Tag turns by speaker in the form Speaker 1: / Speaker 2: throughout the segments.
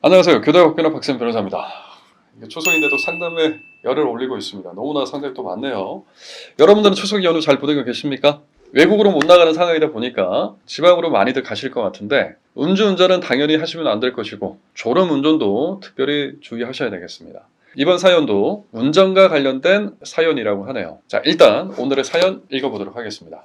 Speaker 1: 안녕하세요. 교대학교의 박쌤 변호사입니다. 초성인데도 상담에 열을 올리고 있습니다. 너무나 상담이 또 많네요. 여러분들은 초석 연휴 잘 보내고 계십니까? 외국으로 못 나가는 상황이다 보니까 지방으로 많이들 가실 것 같은데 음주운전은 당연히 하시면 안 될 것이고 졸음운전도 특별히 주의하셔야 되겠습니다. 이번 사연도 운전과 관련된 사연이라고 하네요. 자, 일단 오늘의 사연 읽어보도록 하겠습니다.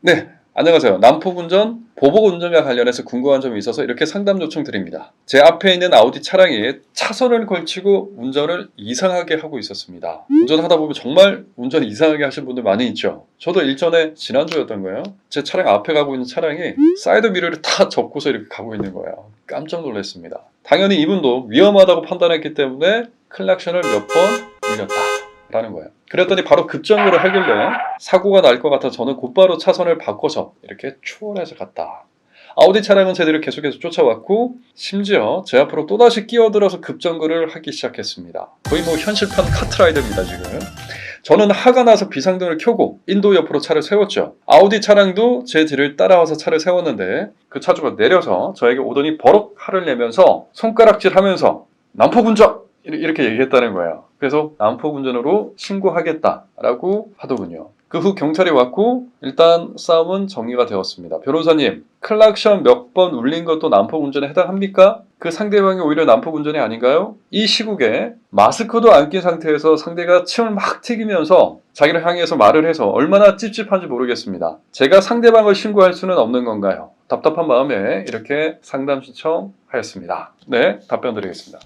Speaker 1: 네, 안녕하세요. 난폭운전, 보복운전과 관련해서 궁금한 점이 있어서 이렇게 상담 요청 드립니다. 제 앞에 있는 아우디 차량이 차선을 걸치고 운전을 이상하게 하고 있었습니다. 운전하다 보면 정말 운전 이상하게 하시는 분들 많이 있죠. 저도 일전에 지난주였던 거예요. 제 차량 앞에 가고 있는 차량이 사이드 미러를 다 접고서 이렇게 가고 있는 거예요. 깜짝 놀랐습니다. 당연히 이분도 위험하다고 판단했기 때문에 클락션을 몇 번 울렸다라는 거예요. 그랬더니 바로 급정거를 하길래 사고가 날 것 같아 저는 곧바로 차선을 바꿔서 이렇게 추월해서 갔다. 아우디 차량은 제대로 계속해서 쫓아왔고 심지어 제 앞으로 또다시 끼어들어서 급정거를 하기 시작했습니다. 거의 뭐 현실판 카트라이더입니다 지금. 저는 화가 나서 비상등을 켜고 인도 옆으로 차를 세웠죠. 아우디 차량도 제 뒤를 따라와서 차를 세웠는데 그 차주가 내려서 저에게 오더니 버럭 화를 내면서 손가락질하면서 난폭운전! 이렇게 얘기했다는 거예요. 그래서 난폭운전으로 신고하겠다라고 하더군요. 그 후 경찰이 왔고 일단 싸움은 정리가 되었습니다. 변호사님, 클락션 몇 번 울린 것도 난폭운전에 해당합니까? 그 상대방이 오히려 난폭운전이 아닌가요? 이 시국에 마스크도 안 낀 상태에서 상대가 침을 막 튀기면서 자기를 향해서 말을 해서 얼마나 찝찝한지 모르겠습니다. 제가 상대방을 신고할 수는 없는 건가요? 답답한 마음에 이렇게 상담 신청하였습니다. 네, 답변 드리겠습니다.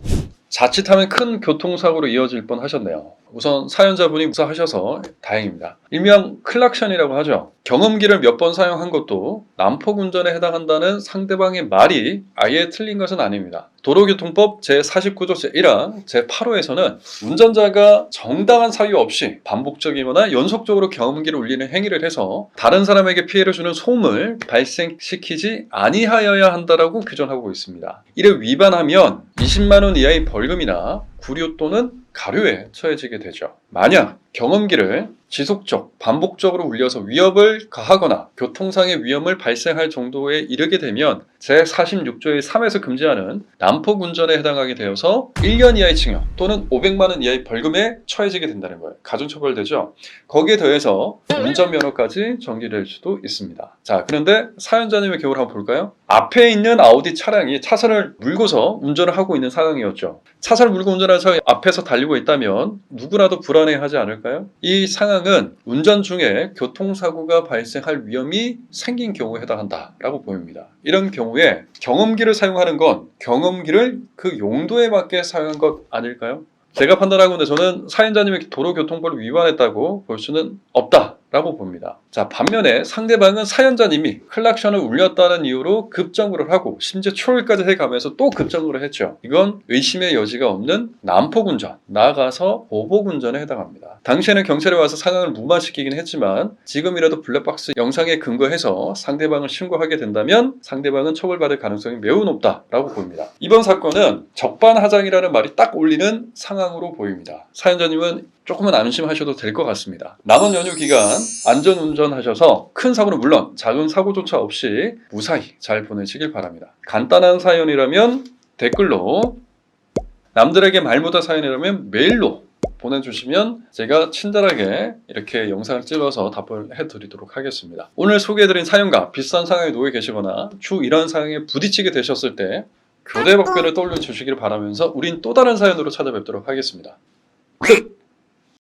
Speaker 1: 자칫하면 큰 교통사고로 이어질 뻔 하셨네요. 우선 사연자분이 무사하셔서 다행입니다. 일명 클락션이라고 하죠. 경험기를 몇 번 사용한 것도 난폭운전에 해당한다는 상대방의 말이 아예 틀린 것은 아닙니다. 도로교통법 제49조 제1항 제8호에서는 운전자가 정당한 사유 없이 반복적이거나 연속적으로 경험기를 울리는 행위를 해서 다른 사람에게 피해를 주는 소음을 발생시키지 아니하여야 한다라고 규정하고 있습니다. 이를 위반하면 20만 원 이하의 벌금이나 구류 또는 가료에 처해지게 되죠. 만약 경험기를 지속적, 반복적으로 울려서 위협을 가하거나 교통상의 위험을 발생할 정도에 이르게 되면 제46조의 3에서 금지하는 난폭운전에 해당하게 되어서 1년 이하의 징역 또는 500만 원 이하의 벌금에 처해지게 된다는 거예요. 가중처벌되죠. 거기에 더해서 운전면허까지 정지될 수도 있습니다. 자, 그런데 사연자님의 경우를 한번 볼까요? 앞에 있는 아우디 차량이 차선을 물고서 운전을 하고 있는 상황이었죠. 차선을 물고 운전하는 차량이 앞에서 달리고 있다면 누구라도 불안해하지 않을까요? 이 상황은 운전 중에 교통사고가 발생할 위험이 생긴 경우에 해당한다라고 보입니다. 이런 경우에 경험기를 사용하는 건 경험기를 그 용도에 맞게 사용한 것 아닐까요? 제가 판단하건대 저는 사연자님의 도로교통법을 위반했다고 볼 수는 없다라고 봅니다. 자, 반면에 상대방은 사연자님이 클락션을 울렸다는 이유로 급정거를 하고 심지어 추월까지 해가면서 또 급정거를 했죠. 이건 의심의 여지가 없는 난폭운전, 나아가서 보복운전에 해당합니다. 당시에는 경찰이 와서 상황을 무마시키긴 했지만 지금이라도 블랙박스 영상에 근거해서 상대방을 신고하게 된다면 상대방은 처벌받을 가능성이 매우 높다라고 보입니다. 이번 사건은 적반하장이라는 말이 딱 올리는 상황으로 보입니다. 사연자님은 조금은 안심하셔도 될 것 같습니다. 남은 연휴 기간 안전운전하셔서 큰 사고는 물론 작은 사고조차 없이 무사히 잘 보내시길 바랍니다. 간단한 사연이라면 댓글로, 남들에게 말 못할 사연이라면 메일로 보내주시면 제가 친절하게 이렇게 영상을 찍어서 답을 해드리도록 하겠습니다. 오늘 소개해드린 사연과 비슷한 상황에 놓여 계시거나 이런 상황에 부딪히게 되셨을 때 교대법규를 떠올려 주시길 바라면서 우린 또 다른 사연으로 찾아뵙도록 하겠습니다. 끝!